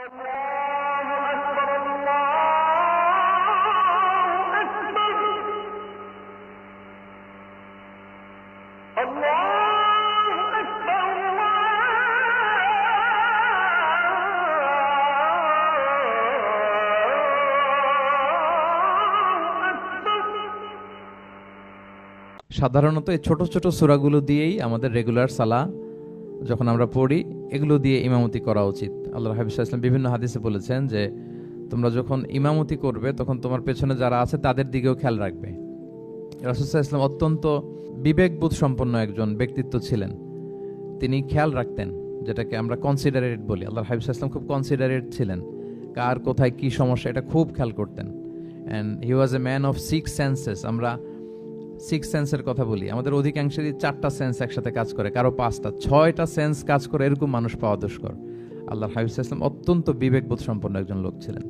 সাধারণত এই ছোট ছোট সূরাগুলো দিয়েই আমাদের রেগুলার সালাহ যখন আমরা পড়ি, এগুলো দিয়ে ইমামতি করা উচিত। আল্লাহর হাবিব সাল্লাল্লাহু আলাইহি ওয়াসাল্লাম বিভিন্ন হাদিসে বলেছেন যে তোমরা যখন ইমামতি করবে তখন তোমার পেছনে যারা আছে তাদের দিকেও খেয়াল রাখবে। রাসূল সাল্লাল্লাহু আলাইহি ওয়াসাল্লাম অত্যন্ত বিবেকবোধ সম্পন্ন একজন ব্যক্তিত্ব ছিলেন। তিনি খেয়াল রাখতেন, যেটাকে আমরা কনসিডারেট বলি। আল্লাহর হাবিব সাল্লাল্লাহু আলাইহি ওয়াসাল্লাম খুব কনসিডারেট ছিলেন, কার কোথায় কি সমস্যা এটা খুব খেয়াল করতেন। And he was a man of 6 senses. আমরা 6 সেন্সের কথা বলি, আমাদের অধিকাংশেরই 4টা সেন্স একসাথে কাজ করে, কারো 5টা 6টা সেন্স কাজ করে, এরকম মানুষ পাওয়া দুষ্কর। আল্লাহর হাবিব সাল্লাল্লাহু আলাইহি ওয়াসাল্লাম অত্যন্ত বিবেকবোধ সম্পন্ন একজন লোক ছিলেন।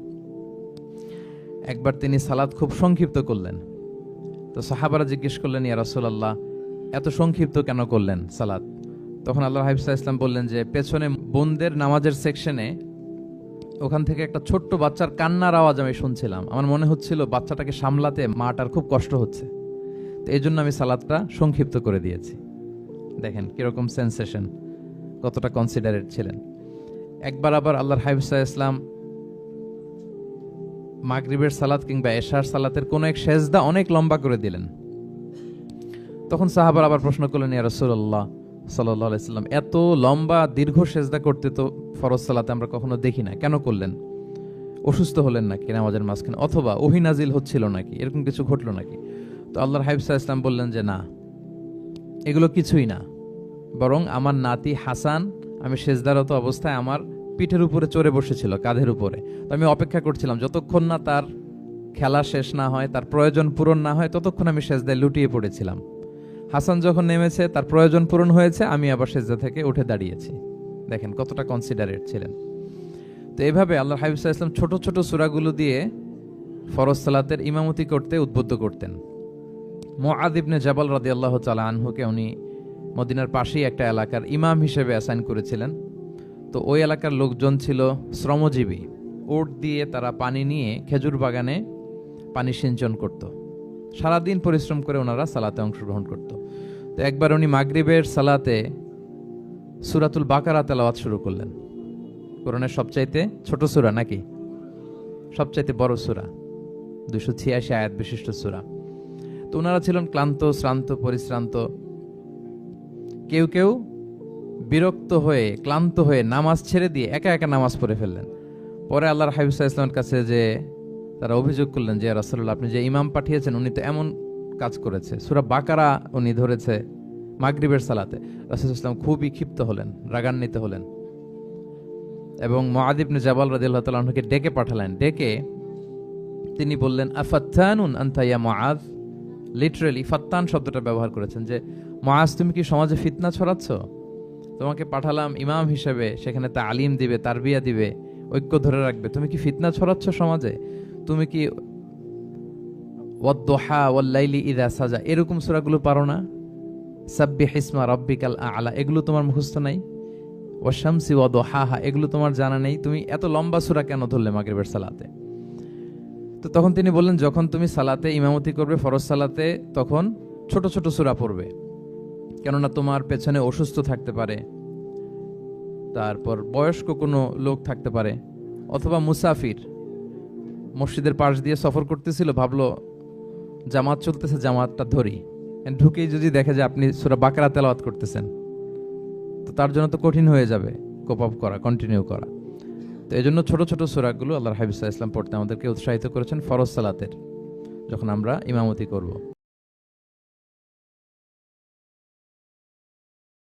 একবার তিনি সালাত খুব সংক্ষিপ্ত করলেন, তো সাহাবারা জিজ্ঞেস করলেন, ইয়া রাসূলুল্লাহ, এত সংক্ষিপ্ত কেন করলেন সালাত? তখন আল্লাহর হাবিব সাল্লাল্লাহু আলাইহি ওয়াসাল্লাম বললেন যে পেছনে বোনদের নামাজের সেকশনে ওখান থেকে একটা ছোট্ট বাচ্চার কান্নার আওয়াজ আমি শুনছিলাম। আমার মনে হচ্ছিল বাচ্চাটাকে সামলাতে মাটার খুব কষ্ট হচ্ছে, তো এই জন্য আমি সালাতটা সংক্ষিপ্ত করে দিয়েছি। দেখেন কিরকম সেন্সেশন, কতটা কনসিডারেট ছিলেন। একবার আবার আল্লাহর হাবিব সাল্লাল্লাহু আলাইহি ওয়াসাল্লাম মাগরিবের সালাত কিংবা এশার সালাতের কোন এক সেজদা অনেক লম্বা করে দিলেন। তখন সাহাবারা আবার প্রশ্ন করলেন, ইয়া রাসূলুল্লাহ সাল্লাল্লাহু আলাইহি ওয়াসাল্লাম, এত লম্বা দীর্ঘ সেজদা করতে তো ফরজ সালাতে আমরা কখনো দেখি না, কেন করলেন? অসুস্থ হলেন নাকি নামাজের মাঝখানে, অথবা ওহী নাজিল হচ্ছিল নাকি, এরকম কিছু ঘটলো নাকি? তো আল্লাহর হাবিব সাল্লাল্লাহু আলাইহি ওয়াসাল্লাম বললেন যে না, এগুলো কিছুই না, বরং আমার নাতি হাসান আমি সেজদারত অবস্থায় আমার পিঠের উপরে চড়ে বসেছিল, কাঁধের উপরে। তো আমি অপেক্ষা করছিলাম যতক্ষণ না তার খেলা শেষ না হয়, তার প্রয়োজন পূরণ না হয়, ততক্ষণ আমি সেজদায় লুটিয়ে পড়েছিলাম। হাসান যখন নেমেছে, তার প্রয়োজন পূরণ হয়েছে, আমি আবার সেজদা থেকে উঠে দাঁড়িয়েছি। দেখেন কতটা কনসিডারেট ছিলেন। তো এইভাবে আল্লাহর হাবিব সাল্লাল্লাহু আলাইহি ওয়াসাল্লাম ছোট ছোট সূরাগুলো দিয়ে ফরজ সালাতের ইমামতি করতে উদ্বুদ্ধ করতেন। মুআয ইবনে জাবাল রাদিয়াল্লাহু তাআলা আনহুকে উনি মদিনার পাশেই একটা এলাকার ইমাম হিসেবে অ্যাসাইন করেছিলেন। তো ওই এলাকার লোকজন ছিল শ্রমজীবী, ওট দিয়ে তারা পানি নিয়ে খেজুর বাগানে পানি সিঞ্চন করত। সারাদিন পরিশ্রম করে ওনারা সালাতে অংশগ্রহণ করত। তো একবার উনি মাগরিবের সালাতে সূরাতুল বাকারা তেলাওয়াত শুরু করলেন। কোরআনের সবচাইতে ছোট সূরা নাকি সবচাইতে বড় সূরা, 286 আয়াত বিশিষ্ট সূরা। তো ওনারা ছিলেন ক্লান্ত, শ্রান্ত, পরিশ্রান্ত। কেউ কেউ বিরক্ত হয়ে, ক্লান্ত হয়ে নামাজ ছেড়ে দিয়ে একা একা নামাজ পড়ে ফেললেন। পরে আল্লাহর হাবিব সাল্লাল্লাহু আলাইহি ওয়াসাল্লামের কাছে যে তারা অভিযোগ করলেন যে, ইয়া রাসূলুল্লাহ, আপনি যে ইমাম পাঠিয়েছেন উনি তো এমন কাজ করেছে, সূরা বাকারা উনি ধরেছে মাগরিবের সালাতে। রাসূল সাল্লাল্লাহু আলাইহি ওয়াসাল্লাম খুবই ক্ষিপ্ত হলেন, রাগান্বিত হলেন এবং মুআয ইবনে জাবাল রাদিয়াল্লাহু তাআলা আনহুকে ডেকে পাঠালেন। ডেকে তিনি বললেন, আফাত্তানুন আনতা ইয়া মুআয। লিটারালি ফাত্তান শব্দটা ব্যবহার করেছেন যে, মুআয তুমি কি সমাজে ফিতনা ছড়াচ্ছ? তোমাকে পাঠালাম ইমাম হিসেবে, সেখানে তালিম দিবে, তারবিয়া দিবে, ঐক্য ধরে রাখবে, তুমি কি ফিতনা ছড়াচ্ছ সমাজে? তুমি কি ওয়াদ-দুহা ওয়াল-লাইলি ইযা সাজা এরকম সূরাগুলো পারো না? সাব্বিহ ইসমা রাব্বিকাল আ'লা এগুলো তোমার মুখস্থ নাই? ওয়াশ-শামসি ওয়া-দুহাহা এগুলো তোমার জানা নেই? তুমি এত লম্বা সূরা কেন ধরলে মাগরিবের সালাতে? তো তখন তিনি বললেন, যখন তুমি সালাতে ইমামতি করবে ফরজ সালাতে, তখন ছোট ছোট সূরা পড়বে, কেননা তোমার পেছনে অসুস্থ থাকতে পারে, তারপর বয়স্ক কোনো লোক থাকতে পারে, অথবা মুসাফির মসজিদের পাশ দিয়ে সফর করতেছিল, ভাবলো জামাত চলতেছে, জামাতটা ধরি, ঢুকেই যদি দেখে যে আপনি সূরা বাকারা তেলাওয়াত করতেছেন, তো তার জন্য তো কঠিন হয়ে যাবে কোপ আপ করা, কন্টিনিউ করা। তো এই জন্য ছোট ছোট সূরাগুলো আল্লাহর হাবিব সাল্লাল্লাহু আলাইহি ওয়াসাল্লাম পড়তে আমাদেরকে উৎসাহিত করেছেন ফরজ সালাতের, যখন আমরা ইমামতি করব।